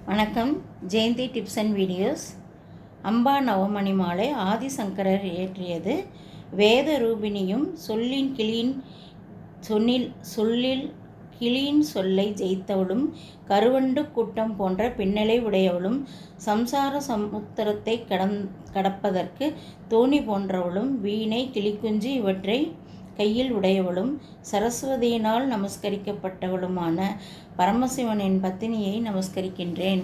வணக்கம். Jayanthi tips and videos. Amba Navamani Malai Adi Shankara இயற்றியது. வேத ரூபிணியும் சொல்லில் கிளியின் சொல்லை ஜெயித்தவளும் கருவண்டு கூட்டம் போன்ற பின்னலை உடையவளும் சம்சார சமுத்திரத்தை கடப்பதற்கு தோணி போன்றவளும் வீணை கிளிக்குஞ்சு இவற்றை கையில் உடையவளும் சரஸ்வதியினால் நமஸ்கரிக்கப்பட்டவளுமான பரமசிவனின் பத்தினியை நமஸ்கரிக்கின்றேன்.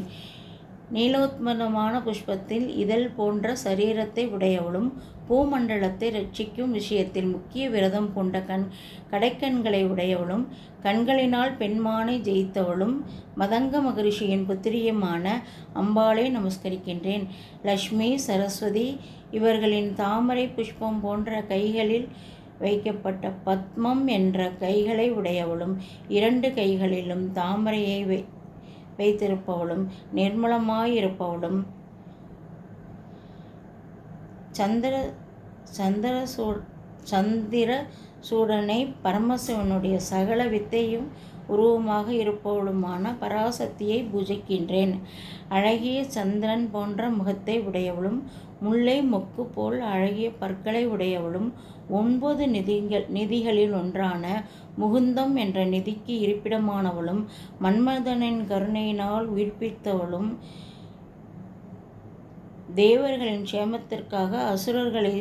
நீலோத்மலமான புஷ்பத்தில் இதழ் போன்ற சரீரத்தை உடையவளும் பூமண்டலத்தை ரட்சிக்கும் விஷயத்தில் முக்கிய விரதம் கொண்ட கடைக்கண்களை உடையவளும் கண்களினால் பெண்மானை ஜெயித்தவளும் மதங்க மகரிஷியின் புத்திரியுமான அம்பாளை நமஸ்கரிக்கின்றேன். லக்ஷ்மி, சரஸ்வதி இவர்களின் தாமரை புஷ்பம் போன்ற கைகளில் வைக்கப்பட்ட பத்மம் என்ற கைகளை உடையவளும் இரண்டு கைகளிலும் தாமரையை வைத்திருப்பவளும் நிர்மலமாயிருப்பவளும் சந்திர சூடனை பரமசிவனுடைய சகல வித்தையும் உருவமாக இருப்பவளுமான பராசக்தியை பூஜிக்கின்றேன். அழகிய சந்திரன் போன்ற முகத்தை உடையவளும் முல்லை மொக்கு போல் அழகிய பற்களை உடையவளும் 9 நிதிகளில் ஒன்றான முகுந்தம் என்ற நிதிக்கு இருப்பிடமானவளும் மன்மதனின் கருணையினால் உயிர்ப்பித்தவளும் தேவர்களின் க்ஷேமத்திற்காக அசுரர்களை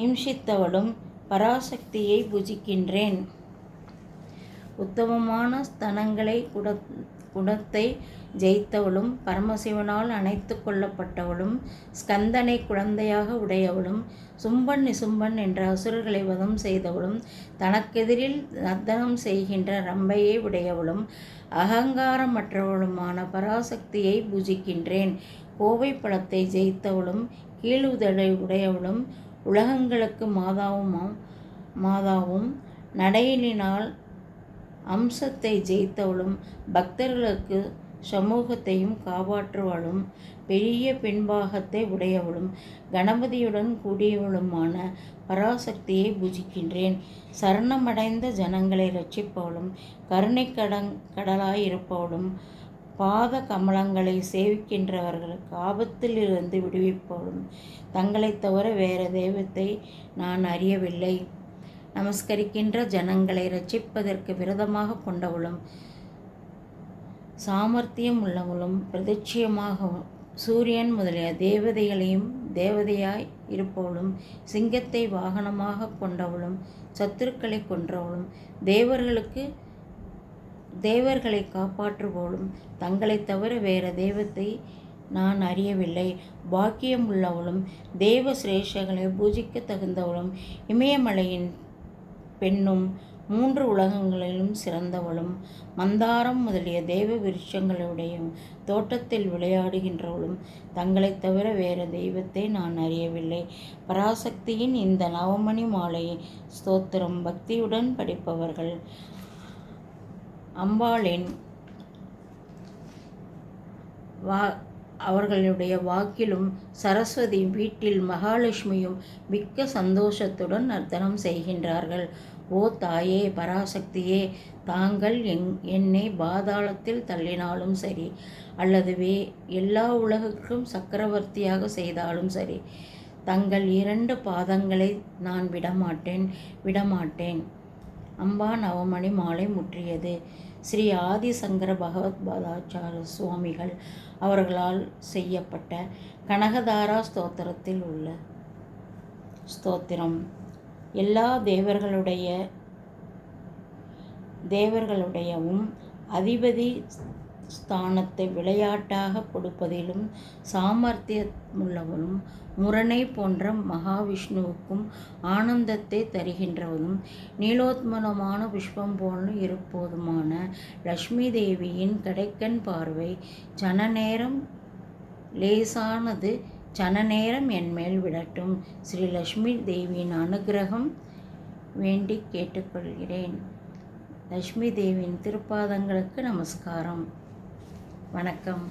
இம்சித்தவளும் பராசக்தியை பூஜிக்கின்றேன். உத்தமமான ஸ்தனங்களை குணத்தை ஜெயித்தவளும் பரமசிவனால் அணைத்து கொள்ளப்பட்டவளும் ஸ்கந்தனை குழந்தையாக உடையவளும் சும்பன் நிசும்பன் என்ற அசுரர்களை வதம் செய்தவளும் தனக்கெதிரில் நர்த்தனம் செய்கின்ற ரம்பையை உடையவளும் அகங்காரமற்றவளுமான பராசக்தியை பூஜிக்கின்றேன். கோவை பழத்தை ஜெயித்தவளும் கீழுதழை உடையவளும் உலகங்களுக்கு மாதாவும் நடையினால் அம்சத்தை ஜெயித்தவளும் பக்தர்களுக்கு சமூகத்தையும் காப்பாற்றுவளும் பெரிய பின்பாகத்தை உடையவளும் கணபதியுடன் கூடியவளுமான பராசக்தியை பூஜிக்கின்றேன். சரணமடைந்த ஜனங்களை ரட்சிப்பவளும் கருணை கடலாயிருப்பவளும் பாத கமலங்களை சேவிக்கின்றவர்களுக்கு ஆபத்தில் இருந்து விடுவிப்பவளும் தங்களைத் தவிர வேறு தெய்வத்தை நான் அறியவில்லை. நமஸ்கரிக்கின்ற ஜனங்களை ரட்சிப்பதற்கு விரதமாக கொண்டவளும் சாமர்த்தியம் உள்ளவளும் பிரதிட்சியமாகவும் சூரியன் முதலிய தேவதைகளையும் தேவதையாய் இருப்பவளும் சிங்கத்தை வாகனமாக கொண்டவளும் சத்துருக்களை கொன்றவளும் தேவர்களை காப்பாற்றுபவளும் தங்களைத் தவிர வேறு தெய்வத்தை நான் அறியவில்லை. பாக்கியம் உள்ளவளும் தேவ சிரேஷ்டங்களை பூஜிக்க தகுந்தவளும் இமயமலையின் பெண்ணும் 3 உலகங்களிலும் சிறந்தவளும் மந்தாரம் முதலிய தேவ விருட்சங்களுடைய தோட்டத்தில் விளையாடுகின்றவளும் தங்களைத் தவிர வேறு தெய்வத்தை நான் அறியவில்லை. பராசக்தியின் இந்த நவமணி மாலை ஸ்தோத்திரம் பக்தியுடன் படிப்பவர்கள் அம்பாளின் அவர்களுடைய வாக்கிலும் சரஸ்வதி வீட்டில் மகாலட்சுமியும் மிக்க சந்தோஷத்துடன் நர்த்தனம் செய்கின்றார்கள். ஓ தாயே பராசக்தியே, தாங்கள் என்னை பாதாளத்தில் தள்ளினாலும் சரி அல்லது எல்லா உலகுக்கும் சக்கரவர்த்தியாக செய்தாலும் சரி தங்கள் 2 பாதங்களை நான் விடமாட்டேன். அம்பா நவமணி மாலை முற்றியது. ஸ்ரீ ஆதிசங்கர பகவத்பாதாச்சார சுவாமிகள் அவர்களால் செய்யப்பட்ட கனகதாரா ஸ்தோத்திரத்தில் உள்ள ஸ்தோத்திரம். எல்லா தேவர்களுடையவும் அதிபதி ஸ்தானத்தை விளையாட்டாக கொடுப்பதிலும் சாமர்த்தியமுள்ளவளும் முரணை போன்ற மகாவிஷ்ணுவுக்கும் ஆனந்தத்தை தருகின்றவளும் நீலோத்மலமான புஷ்பம் போல் இருப்பதுமான லக்ஷ்மி தேவியின் கடைக்கண் பார்வை சனநேரம் லேசானது, சனநேரம் என்மேல் விடட்டும். ஸ்ரீ லக்ஷ்மி தேவியின் அனுகிரகம் வேண்டி கேட்டுக்கொள்கிறேன். லக்ஷ்மி தேவியின் திருப்பாதங்களுக்கு நமஸ்காரம். வணக்கம்.